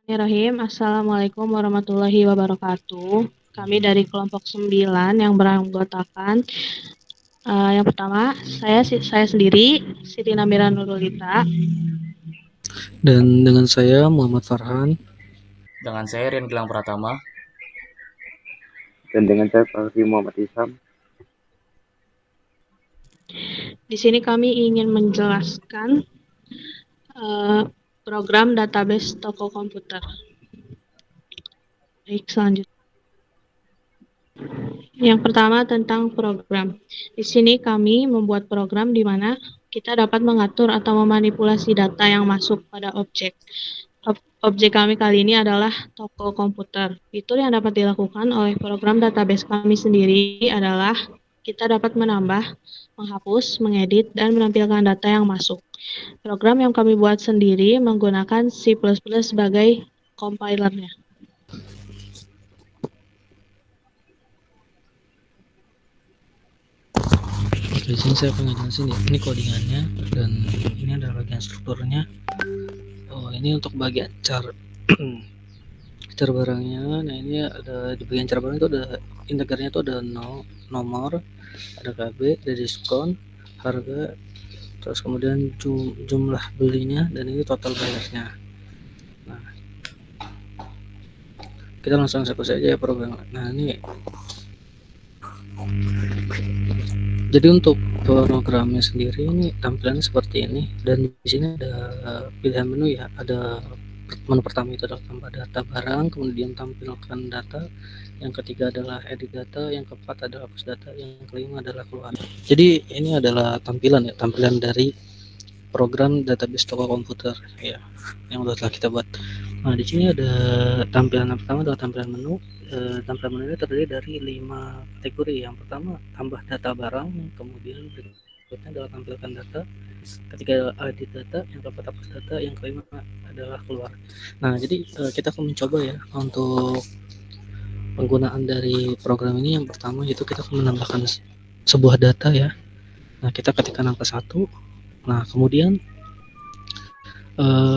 Bismillahirrahmanirrahim. Assalamualaikum warahmatullahi wabarakatuh. Kami dari kelompok 9 yang beranggotakan yang pertama, saya sendiri, Siti Namira Nurulita. Dan dengan saya Muhammad Farhan. Dengan saya Rian Gilang Pratama. Dan dengan saya Fahri Muhammad Isam. Di sini kami ingin menjelaskan program database toko komputer. Baik, selanjutnya. Yang pertama tentang program. Di sini kami membuat program di mana kita dapat mengatur atau memanipulasi data yang masuk pada objek. Objek kami kali ini adalah toko komputer. Fitur yang dapat dilakukan oleh program database kami sendiri adalah kita dapat menambah, menghapus, mengedit, dan menampilkan data yang masuk. Program yang kami buat sendiri menggunakan C++ sebagai compilernya. Di sini saya akan ngejelasin ya, ini codingannya dan ini adalah bagian strukturnya. Ini untuk bagian car barangnya. Nah, ini ada di bagian car barang itu ada integernya itu ada nomor, ada KB, ada diskon, harga, terus kemudian jumlah belinya, dan ini total bayarnya. Nah, kita langsung eksekusi aja ya program. Nah, ini jadi untuk programnya sendiri ini tampilannya seperti ini, dan di sini ada pilihan menu ya. Ada menu pertama itu adalah tambah data barang, kemudian tampilkan data, yang ketiga adalah edit data, yang keempat adalah hapus data, yang kelima adalah keluar. Jadi ini adalah tampilan dari program database toko komputer ya yang telah kita buat. Nah, di sini ada tampilan yang pertama adalah tampilan menu. Tampilan menu ini terdiri dari 5 kategori. Yang pertama tambah data barang, kemudian berikutnya adalah tampilkan data, ketiga adalah edit data, yang keempat hapus data, yang kelima adalah keluar. Nah, jadi kita akan mencoba ya untuk penggunaan dari program ini. Yang pertama yaitu kita akan menambahkan sebuah data ya. Nah, kita ketikkan angka 1. Nah, kemudian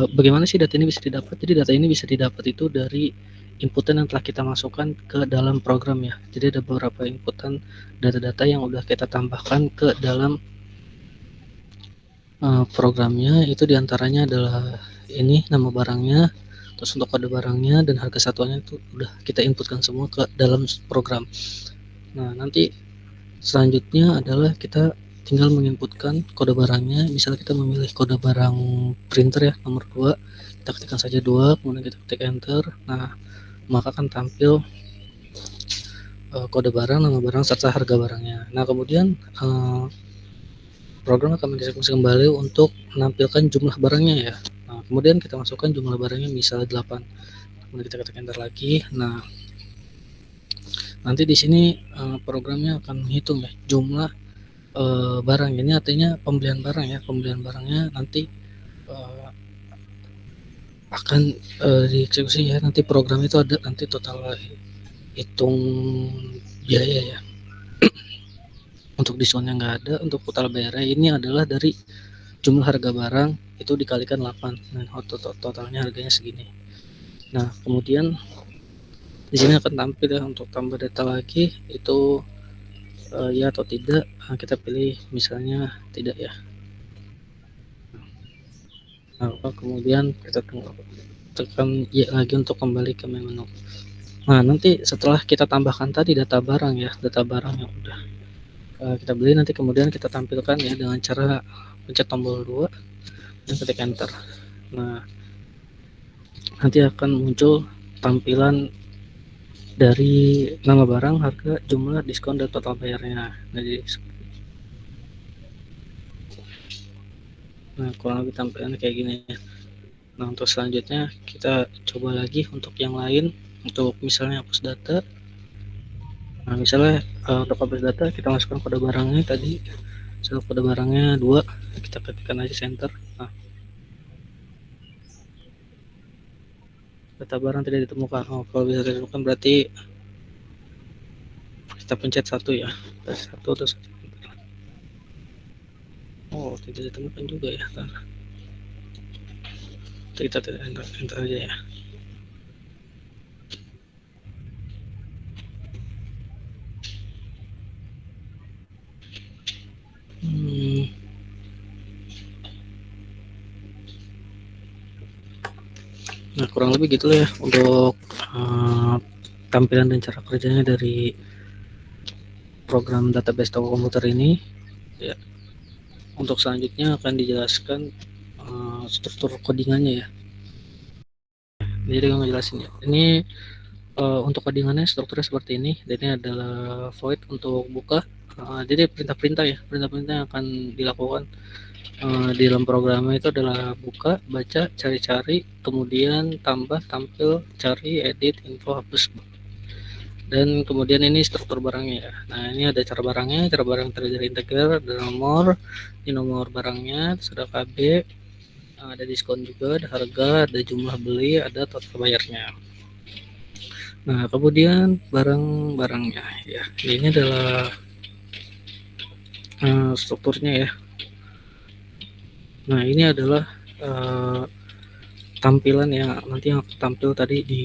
bagaimana sih data ini bisa didapat? Jadi data ini bisa didapat itu dari inputan yang telah kita masukkan ke dalam program ya. Jadi ada beberapa inputan data-data yang udah kita tambahkan ke dalam programnya. Itu diantaranya adalah ini nama barangnya, terus untuk kode barangnya, dan harga satuannya itu udah kita inputkan semua ke dalam program. Nah, nanti selanjutnya adalah kita tinggal menginputkan kode barangnya. Misalnya kita memilih kode barang printer ya, nomor 2, kita ketikkan saja 2, kemudian kita ketik enter. Nah, maka akan tampil kode barang, nama barang, serta harga barangnya. Nah, kemudian program akan mengeksekusi kembali untuk menampilkan jumlah barangnya ya. Nah, kemudian kita masukkan jumlah barangnya misalnya 8. Kemudian kita ketik enter lagi. Nah, nanti di sini programnya akan menghitung ya jumlah barang. Ini artinya pembelian barang ya. Pembelian barangnya nanti akan dieksekusi ya. Nanti program itu ada nanti total hitung biaya ya. Untuk diskonnya nggak ada. Untuk total bayarnya ini adalah dari jumlah harga barang itu dikalikan 8. Nah, totalnya harganya segini. Nah, kemudian di sini akan tampil ya untuk tambah data lagi itu ya atau tidak. Nah, kita pilih misalnya tidak ya. Nah, kemudian kita tekan ya lagi untuk kembali ke menu. Nah, nanti setelah kita tambahkan tadi data barang ya, data barang yang udah kita beli, nanti kemudian kita tampilkan ya dengan cara pencet tombol 2 dan ketik enter. Nah, nanti akan muncul tampilan dari nama barang, harga, jumlah, diskon, dan total bayarnya. Nah, kurang lebih tampilannya kayak gini ya. Nah, untuk selanjutnya kita coba lagi untuk yang lain. Untuk misalnya hapus data. Nah, misalnya untuk hapus data kita masukkan kode barangnya tadi. Misalnya kode barangnya 2, kita ketikkan aja center. Nah, data barang tidak ditemukan. Kalau bisa ditemukan berarti kita pencet 1 ya. Terus 1 terus tidak ditemukan juga ya. Kita enter aja ya. Nah, kurang lebih gitu ya untuk tampilan dan cara kerjanya dari program database toko komputer ini. Ya, untuk selanjutnya akan dijelaskan struktur codingannya ya. Jadi gue ngejelasin ya. Ini untuk codingannya strukturnya seperti ini. Dan ini adalah void untuk buka. Jadi perintah-perintah ya, perintah-perintah yang akan dilakukan di dalam programnya itu adalah buka, baca, cari-cari, kemudian tambah, tampil, cari, edit, info, hapus. Dan kemudian ini struktur barangnya ya. Nah, ini ada cara barangnya, cara barang terdiri dari integer, ada nomor, ini nomor barangnya, terus ada KB, ada diskon juga, ada harga, ada jumlah beli, ada total bayarnya. Nah, kemudian barang-barangnya ya. Ini adalah strukturnya ya. Nah, ini adalah tampilan yang nanti yang tampil tadi di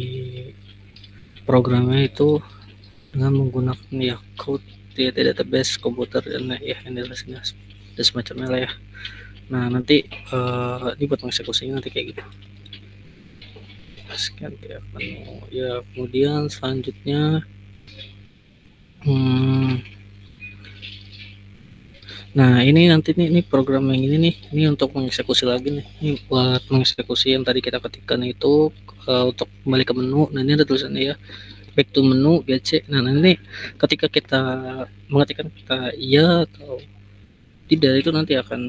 programnya itu dengan menggunakan ya code di database komputer dan ya yang dan semacamnya lah ya. Nah, nanti ini buat mengeksekusinya nanti kayak gitu. Scan ya menu ya. Kemudian selanjutnya nah ini nanti ini program yang ini nih, ini untuk mengeksekusi lagi nih, ini buat mengeksekusi yang tadi kita ketikkan itu untuk kembali ke menu. Nah, ini ada tulisannya ya, back to menu BC. Nah, nanti ketika kita mengetikkan kita iya atau tidak itu nanti akan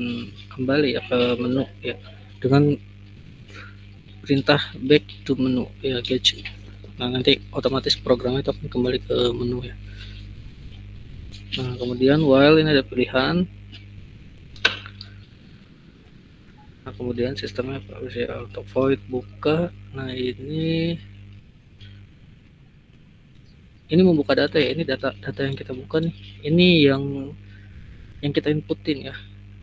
kembali ya ke menu ya dengan perintah back to menu ya get. Nah, nanti otomatis programnya itu akan kembali ke menu ya. Nah, kemudian while ini ada pilihan. Nah, kemudian sistemnya bisa auto void buka. Nah, ini membuka data ya. Ini data yang kita buka nih. Ini yang kita inputin ya.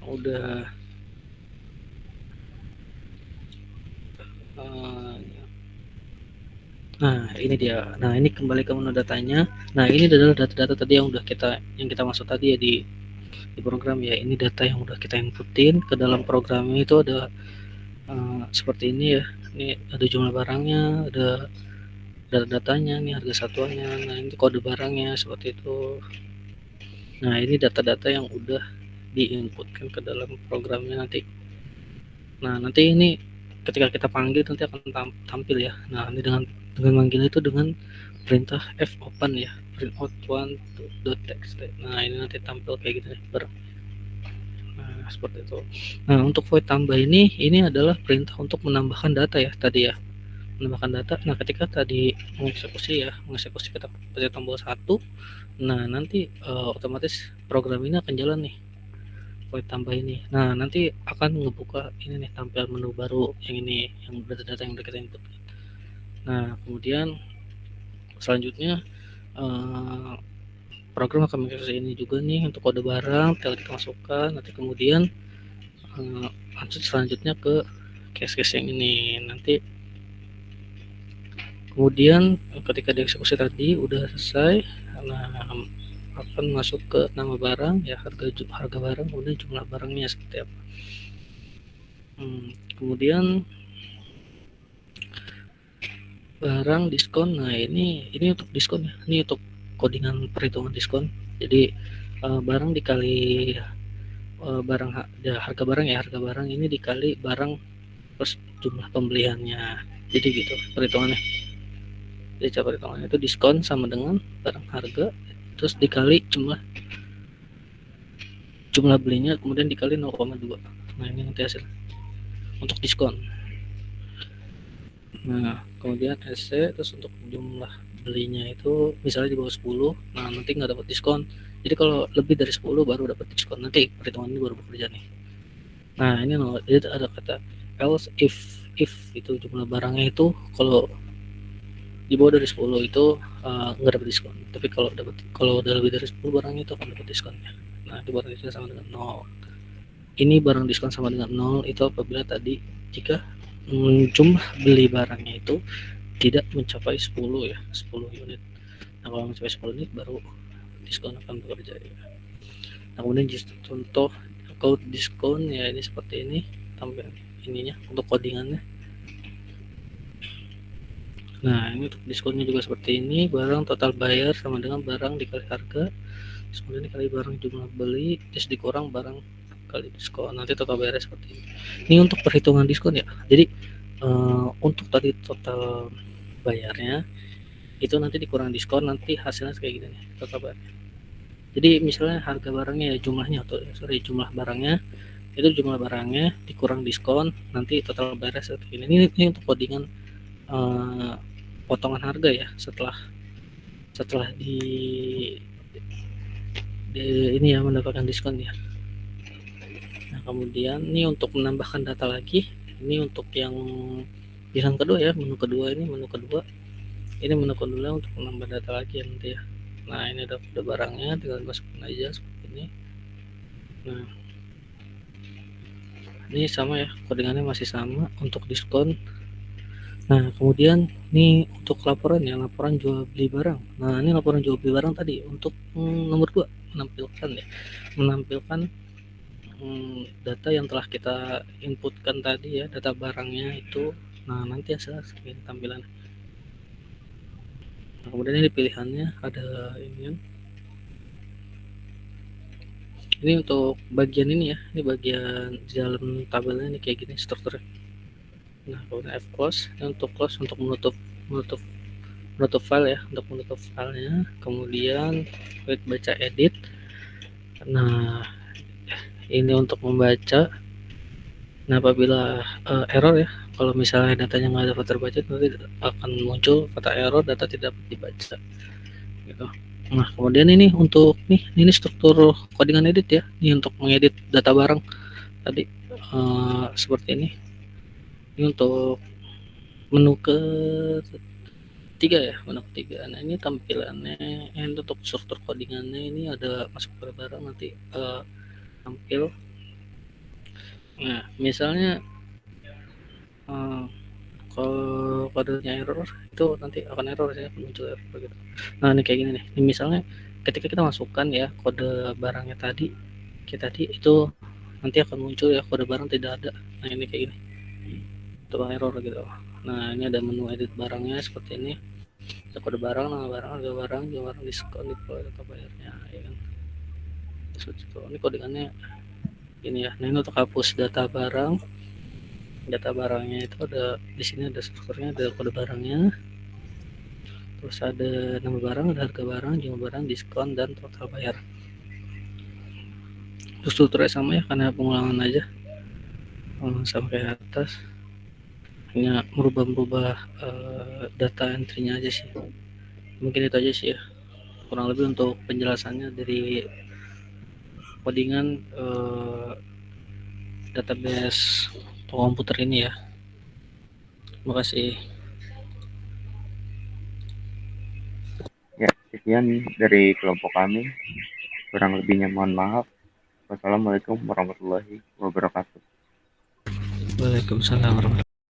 Udah nah, ini dia. Nah, ini kembali ke menu datanya. Nah, ini adalah data-data tadi yang udah kita masuk tadi ya di program ya. Ini data yang udah kita inputin ke dalam programnya itu ada seperti ini ya. Ini ada jumlah barangnya, ada data-datanya, nih harga satuannya. Nah, ini kode barangnya seperti itu. Nah, ini data-data yang udah diinputkan ke dalam programnya nanti. Nah, nanti ini ketika kita panggil nanti akan tampil ya. Nah, ini dengan manggil itu dengan perintah fopen ya, print out one to text. Nah, ini nanti tampil kayak gitu nih barang. Nah, seperti itu. Nah, untuk void tambah ini adalah perintah untuk menambahkan data ya tadi ya, menambahkan data. Nah, ketika tadi mengeksekusi kita pencet tombol 1. Nah, nanti otomatis program ini akan jalan nih void tambah ini. Nah, nanti akan ngebuka ini nih tampilan menu baru yang ini, yang data-data yang udah kita input. Nah, kemudian selanjutnya program akan mengakses ini juga nih untuk kode barang, tinggal kita masukkan. Nanti kemudian lanjut selanjutnya ke case-case yang ini. Nanti kemudian ketika dieksekusi tadi udah selesai, nah akan masuk ke nama barang ya, harga barang, kemudian jumlah barangnya seperti apa. Kemudian barang diskon. Nah, ini untuk diskon ya, ini untuk codingan perhitungan diskon. Jadi barang dikali barang harga barang ya, harga barang ini dikali barang plus jumlah pembeliannya. Jadi gitu perhitungannya. Jadi cara perhitungannya itu diskon sama dengan barang harga terus dikali jumlah belinya, kemudian dikali 0,2. Nah, ini nanti hasil untuk diskon. Nah, kemudian SC terus untuk jumlah belinya itu misalnya di bawah 10. Nah, nanti nggak dapat diskon. Jadi kalau lebih dari 10 baru dapat diskon. Nanti perhitungan ini baru bekerja nih. Nah, ini jadi ada kata else if itu jumlah barangnya itu kalau di bawah dari 10 itu nggak dapat diskon. Tapi kalau udah lebih dari 10 barangnya itu akan dapat diskonnya. Nah, itu barang diskon sama dengan 0. Ini barang diskon sama dengan 0 itu apabila tadi jika jumlah beli barangnya itu tidak mencapai 10 ya, 10 unit. Nah, kalau mencapai 10 unit baru diskon akan bekerja ya. Nah, kemudian contoh code diskon ya, ini seperti ini tampilan ininya untuk codingannya. Nah, ini untuk diskonnya juga seperti ini, barang total bayar sama dengan barang dikali harga, kemudian dikali barang jumlah beli, terus dikurang barang kali diskon, nanti total bayarnya seperti ini. Ini untuk perhitungan diskon ya. Jadi untuk tadi total bayarnya itu nanti dikurang diskon, nanti hasilnya kayak gini nih total bayarnya. Jadi misalnya harga barangnya ya jumlahnya atau jumlah barangnya itu jumlah barangnya dikurang diskon, nanti total bayarnya seperti ini. Ini untuk codingan potongan harga ya setelah di ini ya mendapatkan diskon ya. Nah kemudian ini untuk menambahkan data lagi, ini untuk yang pilihan kedua ya, menu kedua ini menu kedua untuk menambah data lagi ya nanti ya. Nah ini udah barangnya, tinggal masukin aja seperti ini. Nah ini sama ya, codingannya masih sama untuk diskon. Nah kemudian ini untuk laporan ya, laporan jual beli barang. Nah ini laporan jual beli barang tadi untuk nomor 2 menampilkan data yang telah kita inputkan tadi ya, data barangnya itu. Nah nanti hasilnya seperti tampilan. Nah kemudian ini pilihannya ada ini untuk bagian ini ya, ini bagian di dalam tabelnya ini kayak gini strukturnya. Nah kemudian F close, ini untuk close untuk menutup file ya, untuk menutup filenya. Kemudian klik baca edit. Nah ini untuk membaca. Nah apabila error ya, kalau misalnya datanya nggak dapat terbaca, nanti akan muncul kata error, data tidak dapat dibaca gitu. Nah kemudian ini untuk ini struktur codingan edit ya, ini untuk mengedit data barang tadi seperti ini. Ini untuk menu ketiga ya, menu ketiga. Nah ini tampilannya, ini untuk struktur codingannya ini ada masuk ke barang nanti tampil. Nah misalnya kalau kodenya error itu nanti akan error ya, muncul error gitu. Nah ini kayak gini nih, ini misalnya ketika kita masukkan ya kode barangnya tadi itu nanti akan muncul ya kode barang tidak ada. Nah ini kayak gini, itu error gitu. Nah ini ada menu edit barangnya seperti ini, ada kode barang, nama barang, harga barang, jumlah barang, diskon, data bayarnya ya kan. Ini codingannya ini ya. Nah ini untuk hapus data barangnya itu ada di sini, ada strukturnya, ada kode barangnya, terus ada nama barang, ada harga barang, jumlah barang, diskon, dan total bayar. Terus strukturnya sama ya, karena pengulangan aja sama kayak atas, hanya merubah data entry-nya aja sih. Mungkin itu aja sih ya, kurang lebih untuk penjelasannya dari codingan database komputer ini ya. Terima kasih. Ya, sekian dari kelompok kami. Kurang lebihnya mohon maaf. Wassalamualaikum warahmatullahi wabarakatuh. Waalaikumsalam warahmatullahi wabarakatuh.